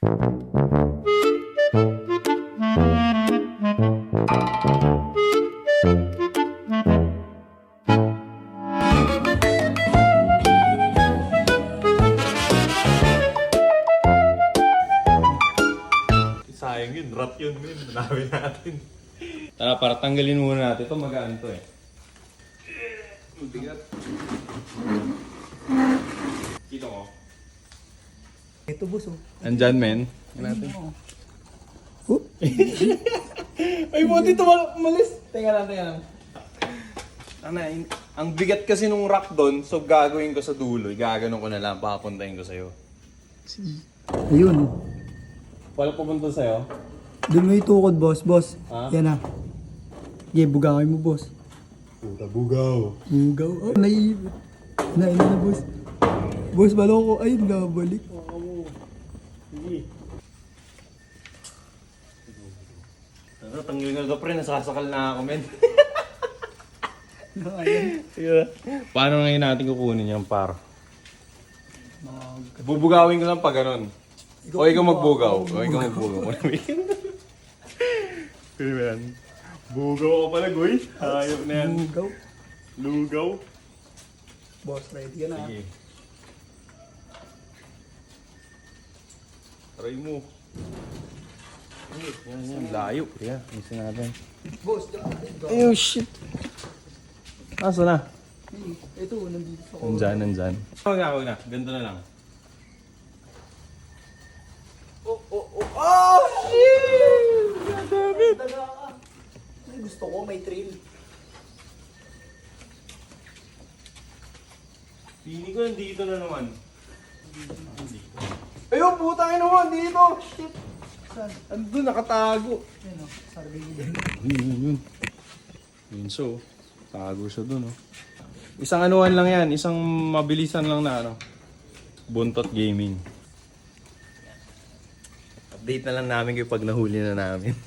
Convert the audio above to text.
Sayang yun, rat yun. Manawin natin. Tara, para tanggalin muna natin. Ito magaan to eh. Mabigat. Kita ko. Ito boss oh. Andyan men. Natin. Oh. Ay, buti ito umalis. Teka lang. Ang bigat kasi nung rock doon, so gagawin ko sa dulo. Gaganon ko na lang, papuntahin ko sa'yo. Ayun. Wala pupunta sa'yo? Doon mo itukod boss. Boss. Ha? Yan na. Sige, bugawin mo boss. Puta, bugaw. Bugaw. Oh, naiipit. Na boss. Boss, baloko. Ay, nabalik. Sige. Tanggalin ko na ito pre, nasasakal na ako men. Yeah. Paano ngayon natin kukunin yung par? Bubugawin ko lang pa ganun. O ikaw magbugaw. Pwede ba yan? Bugaw ka pala, Goy. Hayop na yan. Bugaw. Lugaw. Boss, ready ka na. Sige. Try mo. Yan. Layo. Yeah, misa natin. Boss, Ayun, shit. Asa na? ito, nandito sa Nandyan. Huwag na. Ganito na lang. Oh, shit! Damn it! Gusto ko, may trail. Pili ko nandito na naman. Ayun, putang ina mo, dito! Shit! Saan? Andun, nakatago. Ayun o, sarbi ko dyan. Yun so. Tago siya dun, oh. Isang anuan lang yan. Isang mabilisan lang na, ano. Buntot Gaming. Update na lang namin kayo pag nahuli na namin.